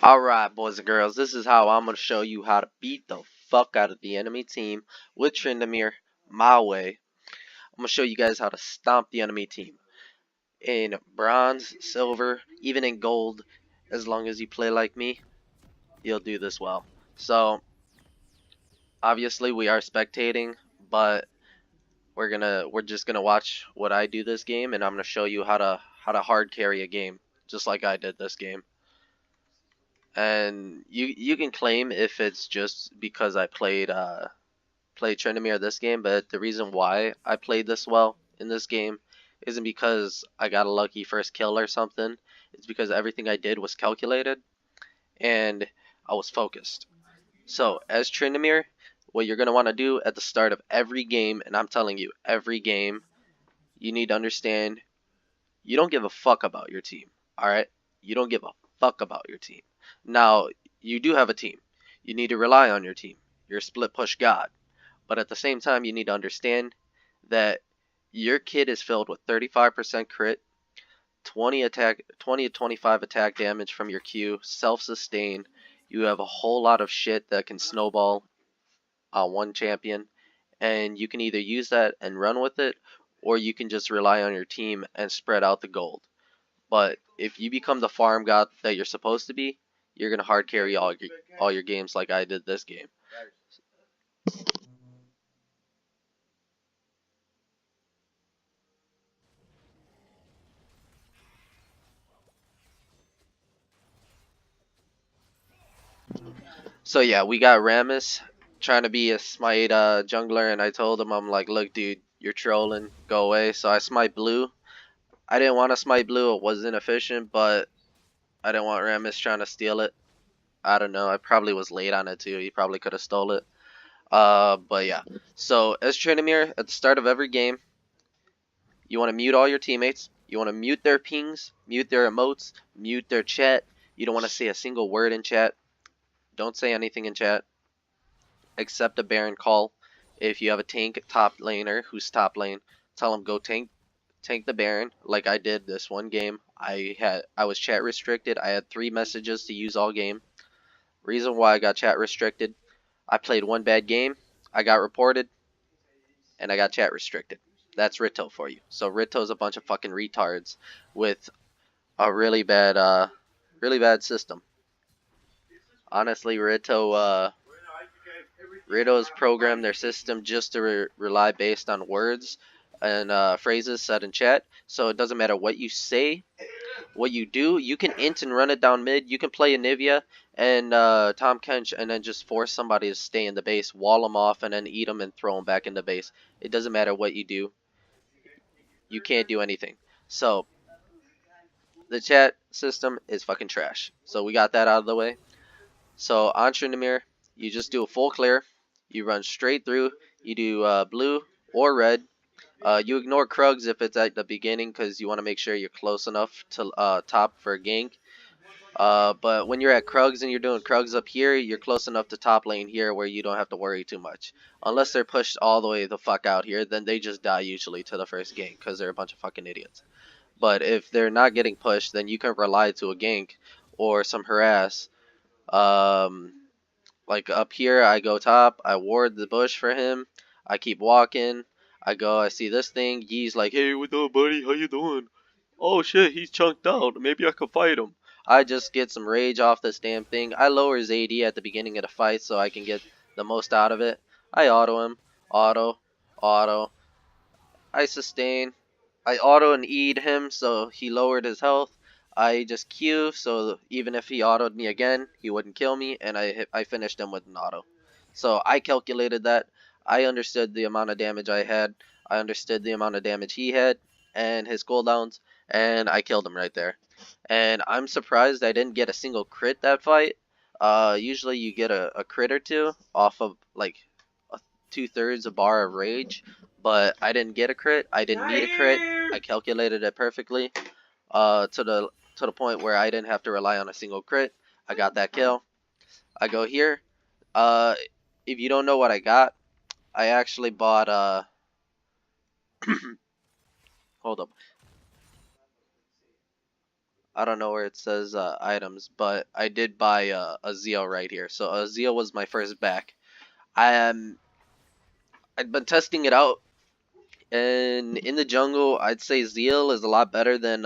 Alright, boys and girls, this is how I'm going to show you how to beat the fuck out of the enemy team with Tryndamere my way. I'm going to show you guys how to stomp the enemy team in bronze, silver, even in gold. As long as you play like me, you'll do this well. So, obviously we are spectating, but we're just gonna watch what I do this game, and I'm going to show you how to hard carry a game, just like I did this game. And you can claim if it's just because I played Tryndamere this game, but the reason why I played this well in this game isn't because I got a lucky first kill or something. It's because everything I did was calculated and I was focused. So as Tryndamere, what you're gonna want to do at the start of every game, and I'm telling you, every game, you need to understand you don't give a fuck about your team. Alright? You don't give a fuck about your team. Now, you do have a team. You need to rely on your team. You're a split push god. But at the same time, you need to understand that your kit is filled with 35% crit, 20 to 25 attack damage from your Q, self-sustain. You have a whole lot of shit that can snowball on one champion, and you can either use that and run with it, or you can just rely on your team and spread out the gold. But if you become the farm god that you're supposed to be, you're gonna hard carry all your games like I did this game. So yeah, we got Rammus trying to be a smite jungler, and I told him, I'm like, look dude, you're trolling, go away. So I smite blue. I didn't want to smite blue, it was inefficient, but I didn't want Rammus trying to steal it. I don't know, I probably was late on it too, he probably could have stole it. But yeah. So as Tryndamere, at the start of every game, you want to mute all your teammates. You want to mute their pings, mute their emotes, mute their chat. You don't want to say a single word in chat. Don't say anything in chat. Accept a Baron call. If you have a tank top laner who's top lane, tell him go tank the Baron like I did this one game. I was chat restricted. I had 3 messages to use all game. Reason why I got chat restricted, I played one bad game, I got reported, and I got chat restricted. That's Rito for you. So Rito's a bunch of fucking retards with a really bad system. Honestly, Rito's programmed their system just to rely based on words and phrases said in chat. So it doesn't matter what you say, what you do. You can int and run it down mid. You can play Anivia and Tom Kench and then just force somebody to stay in the base, wall them off, and then eat them and throw them back in the base. It doesn't matter what you do. You can't do anything. So the chat system is fucking trash. So we got that out of the way. So on Tryndamere, you just do a full clear. You run straight through. You do blue or red. You ignore Krugs if it's at the beginning because you want to make sure you're close enough to top for a gank. But when you're at Krugs and you're doing Krugs up here, you're close enough to top lane here where you don't have to worry too much. Unless they're pushed all the way the fuck out here, then they just die usually to the first gank because they're a bunch of fucking idiots. But if they're not getting pushed, then you can rely to a gank or some harass. Like up here, I go top, I ward the bush for him, I keep walking, I see this thing, Yee's like, hey, what's up, buddy, how you doing? Oh shit, he's chunked out, maybe I could fight him. I just get some rage off this damn thing. I lower his AD at the beginning of the fight so I can get the most out of it. I auto him, auto, I sustain, I auto and E'd him so he lowered his health. I just Q so even if he autoed me again, he wouldn't kill me, and I finished him with an auto. So I calculated that. I understood the amount of damage I had. I understood the amount of damage he had and his cooldowns, and I killed him right there. And I'm surprised I didn't get a single crit that fight. Usually you get a crit or two off of like 2/3 a bar of rage, but I didn't get a crit. I didn't need a crit. I calculated it perfectly to the point where I didn't have to rely on a single crit. I got that kill. I go here. If you don't know what I got, I actually bought hold up. I don't know where it says items, but I did buy a Zeal right here. So a Zeal was my first back. I'd been testing it out, and in the jungle, I'd say Zeal is a lot better than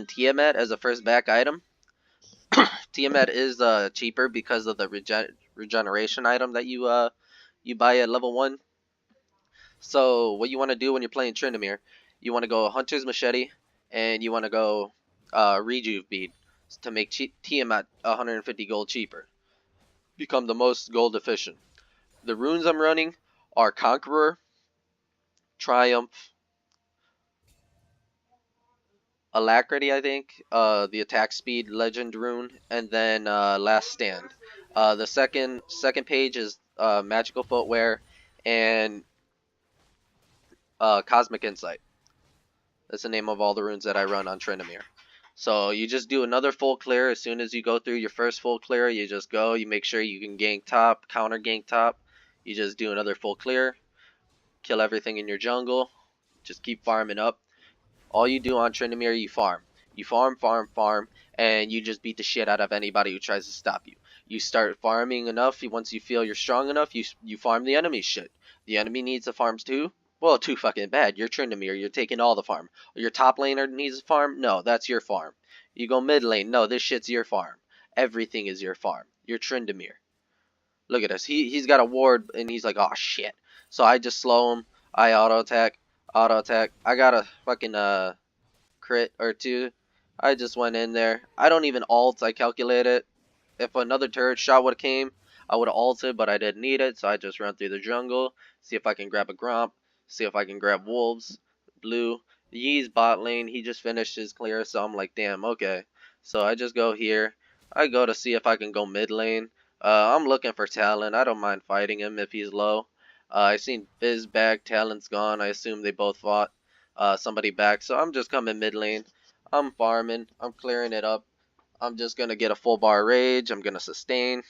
Tiamat as a first back item. Tiamat is cheaper because of the regeneration item that you buy at level 1. So what you want to do when you're playing Tryndamere, you want to go Hunter's Machete, and you want to go Rejuve Bead to make Tiamat 150 gold cheaper. Become the most gold efficient. The runes I'm running are Conqueror, Triumph, Alacrity, I think, the attack speed legend rune, and then Last Stand. The second page is Magical Footwear and Cosmic Insight. That's the name of all the runes that I run on Tryndamere. So you just do another full clear. As soon as you go through your first full clear, you just go. You make sure you can gank top, counter gank top. You just do another full clear. Kill everything in your jungle. Just keep farming up. All you do on Tryndamere, you farm. You farm, farm, farm, and you just beat the shit out of anybody who tries to stop you. You start farming enough. Once you feel you're strong enough, you farm the enemy shit. The enemy needs the farms too. Well, too fucking bad. You're Tryndamere. You're taking all the farm. Your top laner needs a farm. No, that's your farm. You go mid lane. No, this shit's your farm. Everything is your farm. You're Tryndamere. Look at us. He's got a ward, and he's like, oh shit. So I just slow him. I auto attack. Auto attack. I got a fucking crit or two. I just went in there. I don't even ult. I calculate it. If another turret shot would have came, I would have ulted, but I didn't need it. So I just run through the jungle, see if I can grab a Gromp, see if I can grab Wolves, Blue. Yee's bot lane. He just finished his clear, so I'm like, damn, okay. So I just go here. I go to see if I can go mid lane. I'm looking for Talon. I don't mind fighting him if he's low. I seen Fizz back. Talon's gone. I assume they both fought somebody back. So I'm just coming mid lane. I'm farming. I'm clearing it up. I'm just going to get a full bar rage. I'm going to sustain.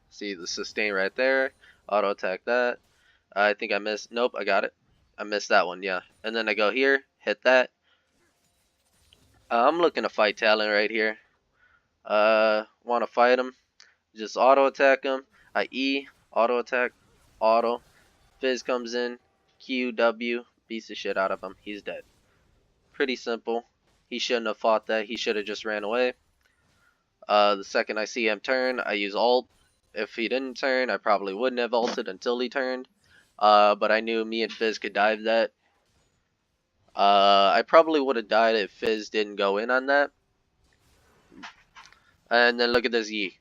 See the sustain right there. Auto attack that. I think I missed. Nope, I got it. I missed that one, yeah. And then I go here, hit that. I'm looking to fight Talon right here. Want to fight him. Just auto attack him. I E, auto attack, auto. Fizz comes in, Q, W, beats the shit out of him. He's dead. Pretty simple. He shouldn't have fought that. He should have just ran away. The second I see him turn, I use ult. If he didn't turn, I probably wouldn't have ulted until he turned. But I knew me and Fizz could dive that. I probably would have died if Fizz didn't go in on that. And then look at this Yi.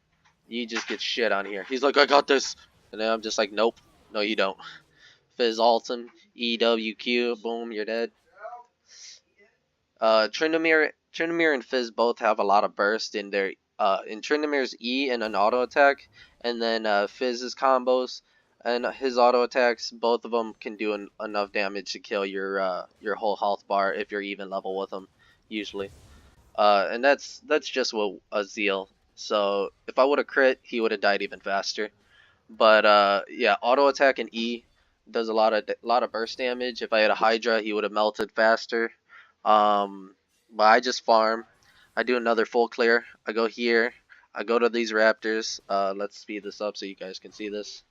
Yi just gets shit on here. He's like, I got this. And then I'm just like, nope. No, you don't. Fizz ults him. EWQ. Boom, you're dead. Tryndamere and Fizz both have a lot of burst in their in Tryndamere's E and an auto attack, and then Fizz's combos and his auto attacks. Both of them can do enough damage to kill your whole health bar if you're even level with them, usually. And that's just what a Zeal. So if I would have crit, he would have died even faster. But yeah, auto attack and E does a lot of burst damage. If I had a Hydra, he would have melted faster. But I just farm. I do another full clear. I go here. I go to these raptors. Let's speed this up so you guys can see this.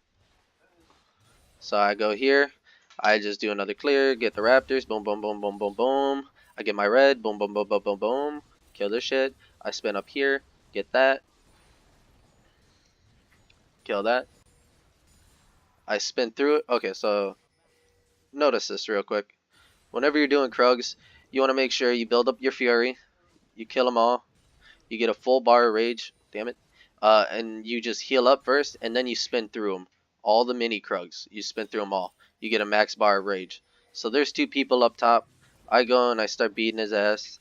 So I go here. I just do another clear. Get the raptors. Boom, boom, boom, boom, boom, boom. I get my red. Boom, boom, boom, boom, boom, boom. Kill this shit. I spin up here. Get that. Kill that. I spin through it. Okay, so notice this real quick. Whenever you're doing Krugs, you want to make sure you build up your Fury. You kill them all. You get a full bar of rage. Damn it. And you just heal up first, and then you spin through them. All the mini Krugs. You spin through them all. You get a max bar of rage. So there's two people up top. I go and I start beating his ass.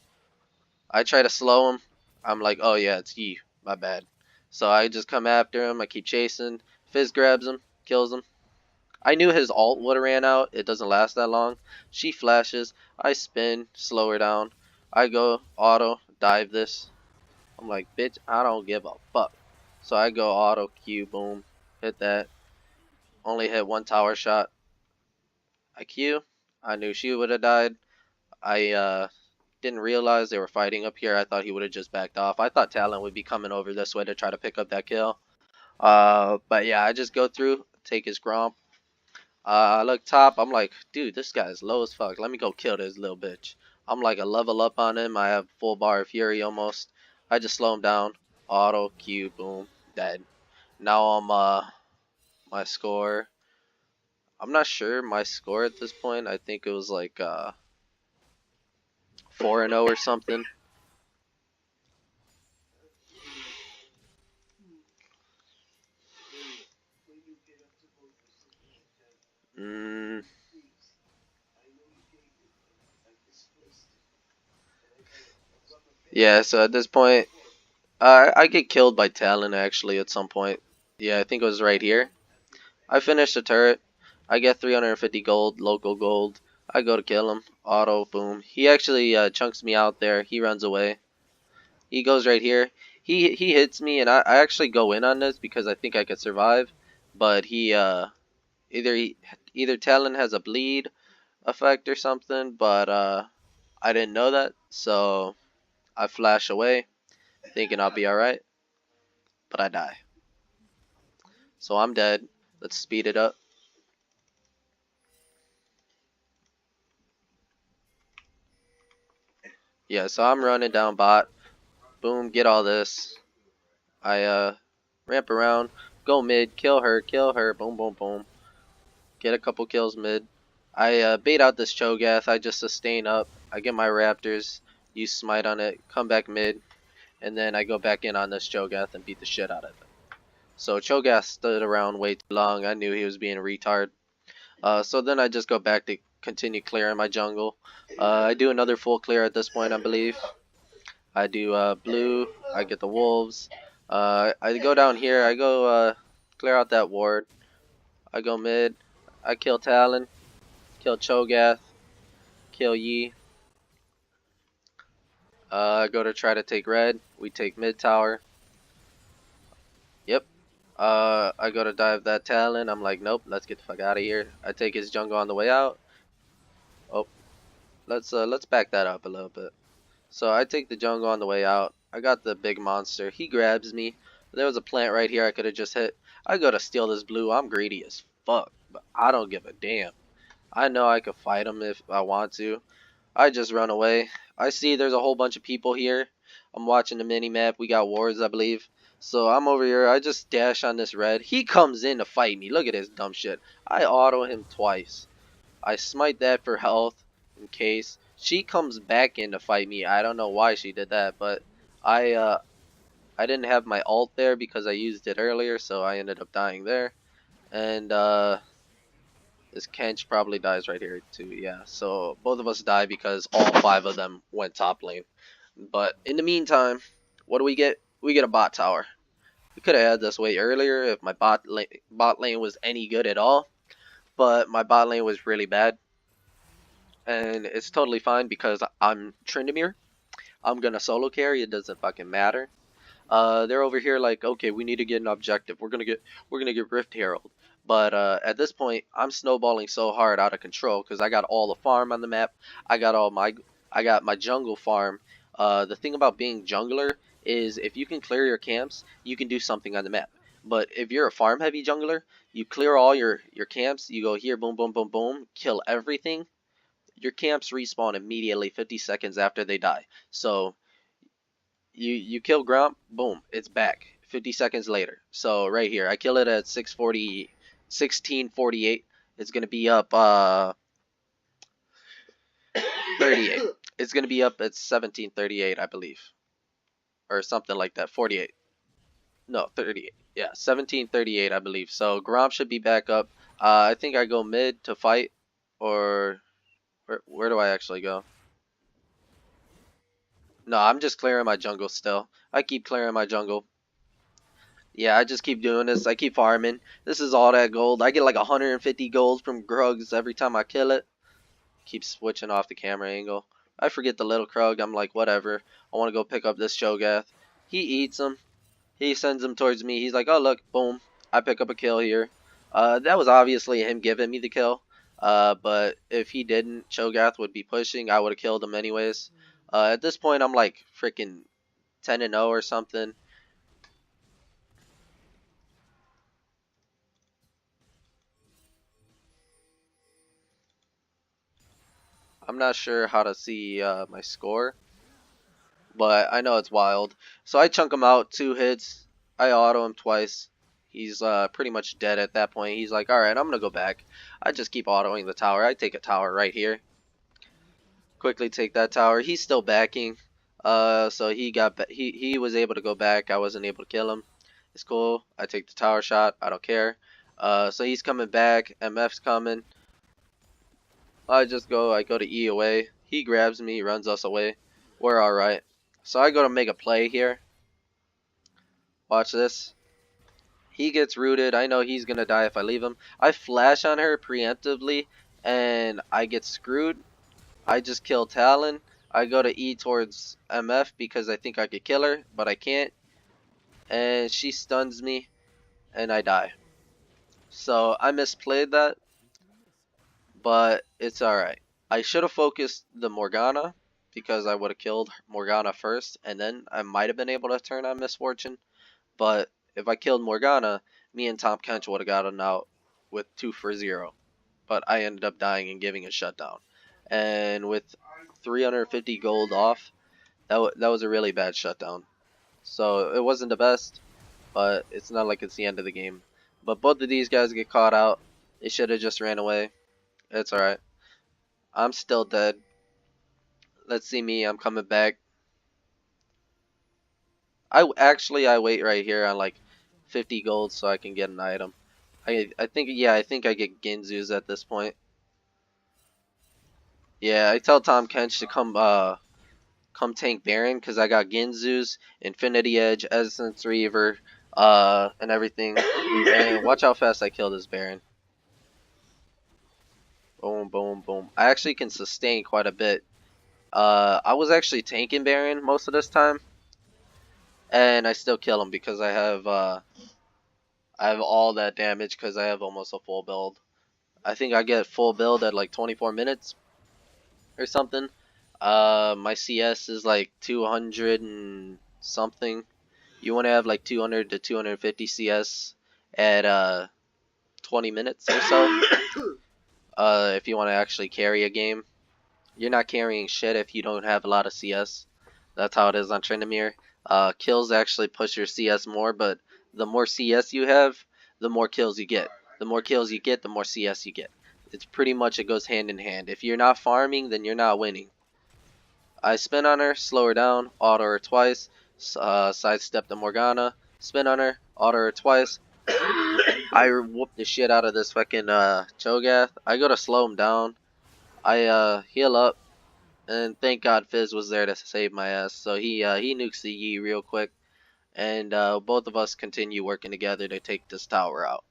I try to slow him. I'm like, oh yeah, it's Yi. My bad. So I just come after him. I keep chasing. Fizz grabs him. Kills him. I knew his ult would have ran out. It doesn't last that long. She flashes. I spin. Slow her down. I go auto. Dive this. I'm like, bitch, I don't give a fuck. So I go auto Q. Boom. Hit that. Only hit one tower shot. I Q. I knew she would have died. I didn't realize they were fighting up here. I thought he would have just backed off. I thought Talon would be coming over this way to try to pick up that kill. But yeah, I just go through, take his Gromp. I look top. I'm like, dude, this guy's low as fuck. Let me go kill this little bitch. I'm like a level up on him. I have full bar of fury almost. I just slow him down. Auto, Q, boom, dead. Now I'm my score. I'm not sure my score at this point. I think it was like 4-0 or something. Mm, yeah. So at this point, I get killed by Talon actually at some point. Yeah, I think it was right here. I finish the turret. I get 350 gold, local gold. I go to kill him. Auto, boom. He actually chunks me out there. He runs away. He goes right here. He hits me, and I actually go in on this because I think I could survive. But either either Talon has a bleed effect or something, but I didn't know that, so I flash away, thinking I'll be alright. But I die. So I'm dead. Let's speed it up. Yeah, so I'm running down bot. Boom, get all this. I ramp around, go mid, kill her, boom boom boom. Get a couple kills mid. I bait out this Cho'Gath, I just sustain up. I get my Raptors, use smite on it, come back mid, and then I go back in on this Cho'Gath and beat the shit out of it. So Cho'Gath stood around way too long. I knew he was being a retard. So then I just go back to continue clearing my jungle. I do another full clear at this point, I believe. I do blue. I get the wolves. I go down here. I go clear out that ward. I go mid. I kill Talon. Kill Cho'Gath. Kill Yi. I go to try to take red. We take mid tower. Yep. I go to dive that Talon. I'm like, nope. Let's get the fuck out of here. I take his jungle on the way out. Oh, let's back that up a little bit. So I take the jungle on the way out. I got the big monster. He grabs me. There was a plant right here I could have just hit. I go to steal this blue. I'm greedy as fuck, but I don't give a damn. I know I could fight him if I want to. I just run away. I see there's a whole bunch of people here. I'm watching the mini map. We got wards, I believe. So I'm over here. I just dash on this red. He comes in to fight me. Look at this dumb shit. I auto him twice. I smite that for health in case. She comes back in to fight me. I don't know why she did that, but I didn't have my ult there because I used it earlier, so I ended up dying there. And this Kench probably dies right here too. Yeah, so both of us die because all 5 of them went top lane. But in the meantime, what do we get? We get a bot tower. We could have had this way earlier if my bot lane was any good at all, but my bot lane was really bad. And it's totally fine because I'm Tryndamere. I'm gonna solo carry. It doesn't fucking matter. They're over here like, okay, we need to get an objective. We're gonna get Rift Herald. But at this point, I'm snowballing so hard out of control because I got all the farm on the map. I got my jungle farm. The thing about being jungler is if you can clear your camps, you can do something on the map. But if you're a farm heavy jungler, you clear all your camps. You go here, boom, boom, boom, boom, kill everything. Your camps respawn immediately 50 seconds after they die. So you kill Gromp, boom, it's back 50 seconds later. So right here, I kill it at 1648. It's gonna be up 38. It's gonna be up at 1738, I believe, or something like that. 48. No, 38. Yeah, 1738, I believe. So Gromp should be back up. I think I go mid to fight, or where do I actually go? No, I'm just clearing my jungle still. I keep clearing my jungle. Yeah, I just keep doing this. I keep farming. This is all that gold. I get like 150 gold from Grugs every time I kill it. Keep switching off the camera angle. I forget the little Krug. I'm like, whatever. I want to go pick up this Cho'Gath. He eats him. He sends him towards me. He's like, oh, look, boom. I pick up a kill here. That was obviously him giving me the kill. But if he didn't, Cho'Gath would be pushing. I would have killed him anyways. At this point, I'm like freaking 10-0 or something. I'm not sure how to see my score, but I know it's wild. So I chunk him out, 2 hits. I auto him twice. He's pretty much dead at that point. He's like, alright, I'm going to go back. I just keep autoing the tower. I take a tower right here. Quickly take that tower. He's still backing. So he was able to go back. I wasn't able to kill him. It's cool. I take the tower shot. I don't care. So he's coming back. MF's coming. I go to E away. He grabs me, runs us away. We're alright. So I go to make a play here. Watch this. He gets rooted. I know he's gonna die if I leave him. I flash on her preemptively, and I get screwed. I just kill Talon. I go to E towards MF because I think I could kill her, but I can't. And she stuns me, and I die. So I misplayed that, but it's alright. I should have focused the Morgana because I would have killed Morgana first, and then I might have been able to turn on Misfortune. But if I killed Morgana, me and Tom Kench would have gotten out with 2 for 0. But I ended up dying and giving a shutdown. And with 350 gold off, that was a really bad shutdown. So it wasn't the best, but it's not like it's the end of the game. But both of these guys get caught out. They should have just ran away. It's alright. I'm still dead. Let's see me. I'm coming back. I wait right here on like 50 gold so I can get an item. I think I get Ginzu's at this point. Yeah, I tell Tom Kench to come tank Baron because I got Ginzu's, Infinity Edge, Essence Reaver, and everything. And watch how fast I kill this Baron. Boom, boom, boom. I actually can sustain quite a bit. I was actually tanking Baron most of this time, and I still kill him because I have all that damage because I have almost a full build. I think I get full build at like 24 minutes or something. My CS is like 200 and something. You want to have like 200 to 250 CS at 20 minutes or so. If you want to actually carry a game. You're not carrying shit if you don't have a lot of CS. That's how it is on Tryndamere. Kills actually push your CS more, but the more CS you have, the more kills you get. The more kills you get, the more CS you get. It's pretty much, it goes hand in hand. If you're not farming, then you're not winning. I spin on her, slow her down, auto her twice, sidestep the Morgana, spin on her, auto her twice. I whoop the shit out of this fucking Cho'Gath. I go to slow him down. I heal up, and thank God Fizz was there to save my ass. So he nukes the Yi real quick, and both of us continue working together to take this tower out.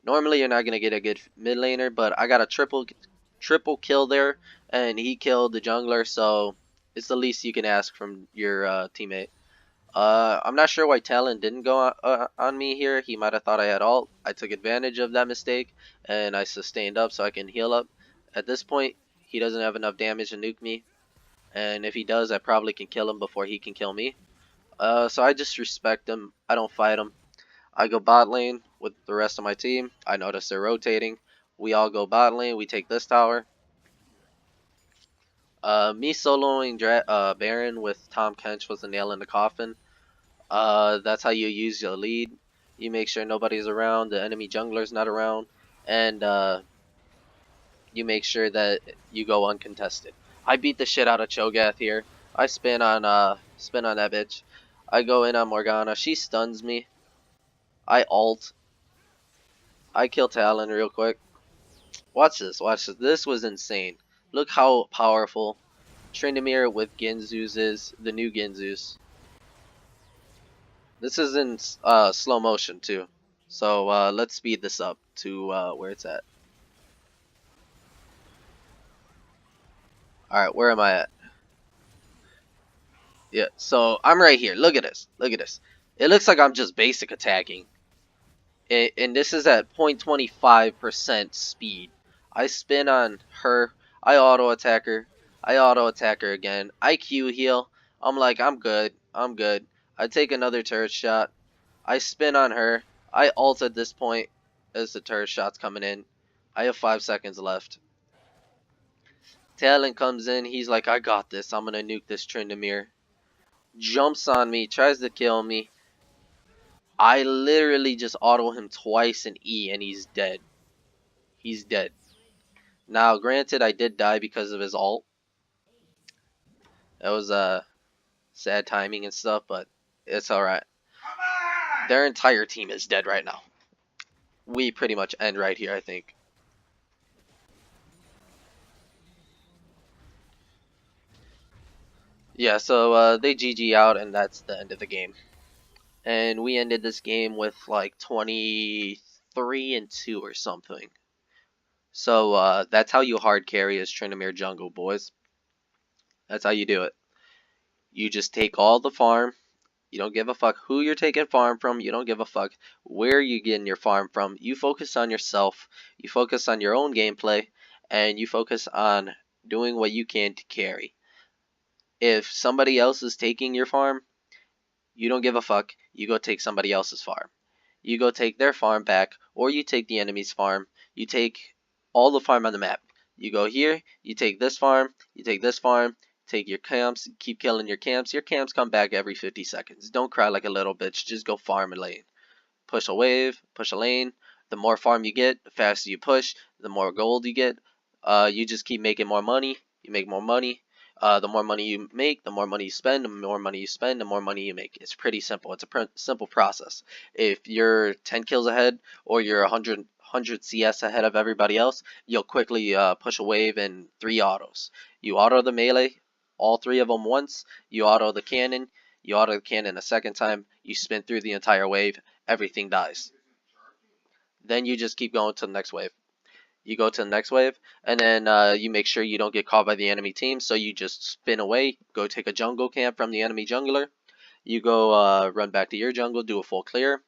Normally you're not gonna get a good mid laner, but I got a triple kill there, and he killed the jungler, so it's the least you can ask from your teammate. I'm not sure why Talon didn't go on me here. He might have thought I had ult. I took advantage of that mistake, and I sustained up so I can heal up. At this point, he doesn't have enough damage to nuke me, and if he does, I probably can kill him before he can kill me. So I just respect him. I don't fight him. I go bot lane with the rest of my team. I notice they're rotating. We all go bot lane. We take this tower. Me soloing Baron with Tom Kench was a nail in the coffin. That's how you use your lead. You make sure nobody's around, the enemy jungler's not around, and you make sure that you go uncontested. I beat the shit out of Cho'Gath here. I spin on that bitch. I go in on Morgana. She stuns me. I ult. I kill Talon real quick. Watch this. Watch this. This was insane. Look how powerful Tryndamere with Ginzu's is. The new Ginzu's. This is in slow motion too. So let's speed this up to where it's at. Alright, where am I at? Yeah, so I'm right here. Look at this. Look at this. It looks like I'm just basic attacking. And this is at 0.25% speed. I spin on her. I auto attack her. I auto attack her again. I Q heal. I'm like, I'm good. I'm good. I take another turret shot. I spin on her. I ult at this point as the turret shot's coming in. I have 5 seconds left. Talon comes in. He's like, I got this. I'm gonna nuke this Tryndamere. Jumps on me. Tries to kill me. I literally just auto him twice in E and he's dead. He's dead. Now, granted, I did die because of his ult. That was sad timing and stuff, but it's alright. Their entire team is dead right now. We pretty much end right here, I think. Yeah, so they GG out, and that's the end of the game. And we ended this game with like 23-2 or something. So that's how you hard carry as Tryndamere jungle, boys. That's how you do it. You just take all the farm. You don't give a fuck who you're taking farm from. You don't give a fuck where you're getting your farm from. You focus on yourself. You focus on your own gameplay. And you focus on doing what you can to carry. If somebody else is taking your farm, you don't give a fuck. You go take somebody else's farm. You go take their farm back, or you take the enemy's farm. You take all the farm on the map. You go here, you take this farm, you take this farm, take your camps, keep killing your camps. Your camps come back every 50 seconds. Don't cry like a little bitch. Just go farm a lane. Push a wave, push a lane. The more farm you get, the faster you push, the more gold you get. You just keep making more money. You make more money. The more money you make, the more money you spend. The more money you spend, the more money you make. It's pretty simple. It's a simple process. If you're 10 kills ahead or you're 100 CS ahead of everybody else, you'll quickly push a wave in 3 autos. You auto the melee, all 3 of them once. You auto the cannon. You auto the cannon a second time. You spin through the entire wave. Everything dies. Then you just keep going to the next wave. You go to the next wave, and then you make sure you don't get caught by the enemy team, so you just spin away, go take a jungle camp from the enemy jungler. You go run back to your jungle, do a full clear.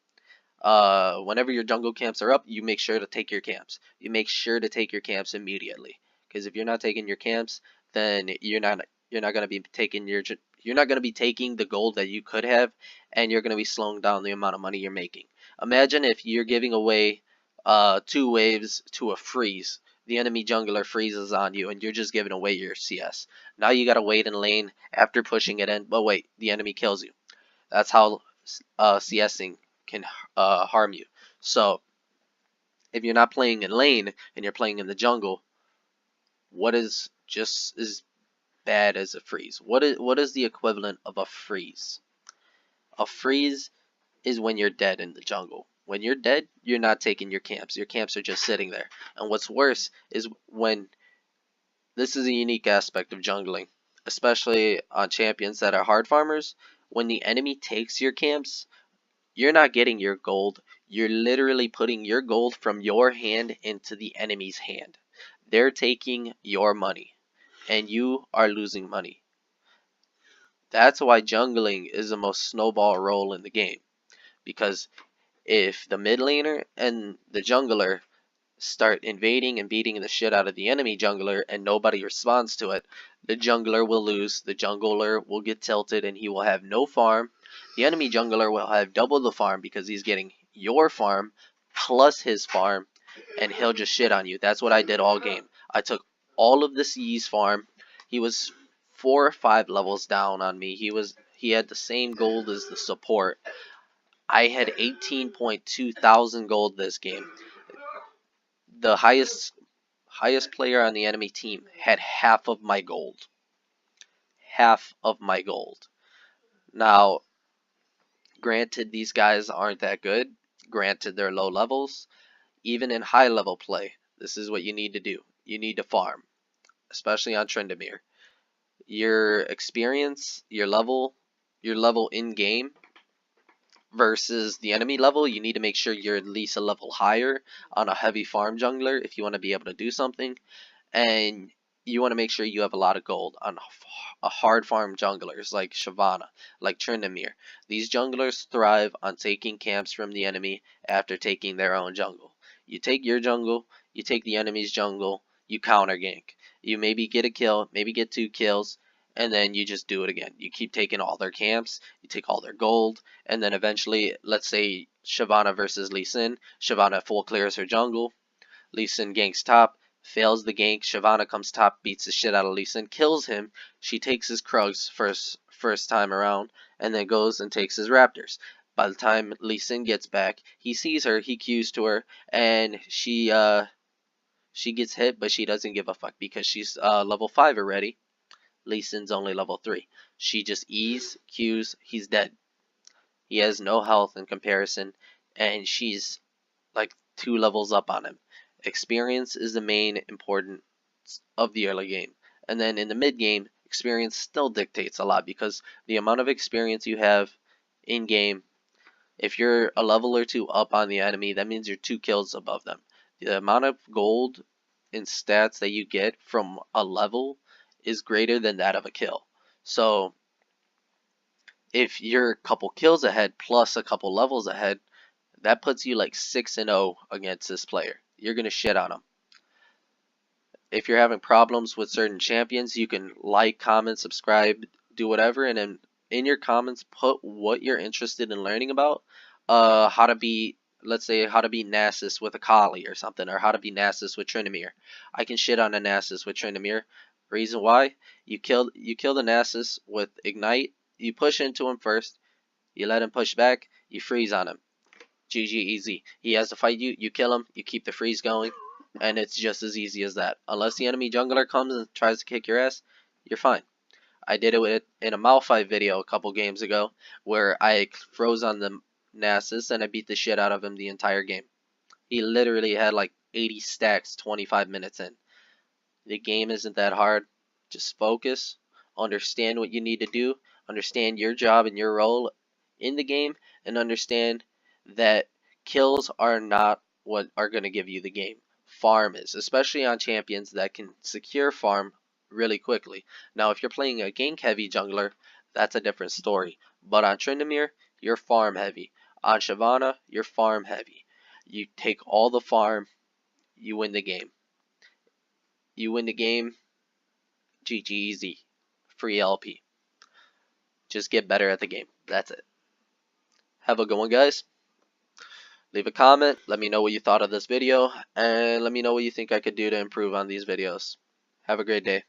Whenever your jungle camps are up, you make sure to take your camps. You make sure to take your camps immediately, because if you're not taking your camps, then you're not gonna be taking you're not gonna be taking the gold that you could have, and you're gonna be slowing down the amount of money you're making. Imagine if you're giving away 2 waves to a freeze. The enemy jungler freezes on you, and you're just giving away your CS. Now you gotta wait in lane after pushing it in, but wait, the enemy kills you. That's how CSing can harm you. So if you're not playing in lane and you're playing in the jungle, what is just as bad as a freeze? What is the equivalent of a freeze? A freeze is when you're dead in the jungle. When you're dead, you're not taking your camps. Your camps are just sitting there. And what's worse is when this is a unique aspect of jungling, especially on champions that are hard farmers. When the enemy takes your camps, you're not getting your gold. You're literally putting your gold from your hand into the enemy's hand. They're taking your money, and you are losing money. That's why jungling is the most snowball role in the game. Because if the mid laner and the jungler start invading and beating the shit out of the enemy jungler and nobody responds to it, the jungler will lose, the jungler will get tilted and he will have no farm. The enemy jungler will have double the farm because he's getting your farm plus his farm, and he'll just shit on you. That's what I did all game. I took all of the C's farm. He was 4 or 5 levels down on me. He had the same gold as the support. I had 18.2 thousand gold this game. The highest player on the enemy team had half of my gold. Half of my gold. Now, granted, these guys aren't that good. Granted, they're low levels. Even in high level play, this is what you need to do. You need to farm, especially on Tryndamere. Your experience, your level in game versus the enemy level, you need to make sure you're at least a level higher on a heavy farm jungler if you want to be able to do something. And you want to make sure you have a lot of gold on a hard farm junglers like Shyvana, like Tryndamere. These junglers thrive on taking camps from the enemy after taking their own jungle. You take your jungle, you take the enemy's jungle, you counter gank. You maybe get a kill, maybe get 2 kills, and then you just do it again. You keep taking all their camps, you take all their gold, and then eventually, let's say Shyvana versus Lee Sin. Shyvana full clears her jungle. Lee Sin ganks top, fails the gank. Shyvana comes top, beats the shit out of Lee Sin, kills him. She takes his Krugs first time around, and then goes and takes his Raptors. By the time Lee Sin gets back, he sees her, he Qs to her, and she gets hit, but she doesn't give a fuck because she's level 5 already. Lee Sin's only level 3. She just E's, Qs, he's dead. He has no health in comparison, and she's like 2 levels up on him. Experience is the main importance of the early game. And then in the mid game, experience still dictates a lot because the amount of experience you have in game, if you're a level or 2 up on the enemy, that means you're 2 kills above them. The amount of gold and stats that you get from a level is greater than that of a kill. So if you're a couple kills ahead plus a couple levels ahead, that puts you like 6-0 against this player. You're going to shit on him. If you're having problems with certain champions, you can like, comment, subscribe, do whatever, and then in your comments put what you're interested in learning about. How to beat, let's say, how to beat Nasus with a Kali or something, or how to beat Nasus with Tryndamere. I can shit on a Nasus with Tryndamere. Reason why? You kill the Nasus with Ignite. You push into him first. You let him push back. You freeze on him. GG easy. He has to fight you. You kill him. You keep the freeze going. And it's just as easy as that. Unless the enemy jungler comes and tries to kick your ass, you're fine. I did it in a Malphite video a couple games ago where I froze on the Nasus and I beat the shit out of him the entire game. He literally had like 80 stacks 25 minutes in. The game isn't that hard. Just focus, understand what you need to do, understand your job and your role in the game, and understand that kills are not what are going to give you the game. Farm is, especially on champions that can secure farm really quickly. Now, if you're playing a gank heavy jungler, that's a different story. But on Tryndamere, you're farm heavy. On Shyvana, you're farm heavy. You take all the farm, you win the game. You win the game, GG easy. Free LP. Just get better at the game. That's it. Have a good one, guys. Leave a comment. Let me know what you thought of this video. And let me know what you think I could do to improve on these videos. Have a great day.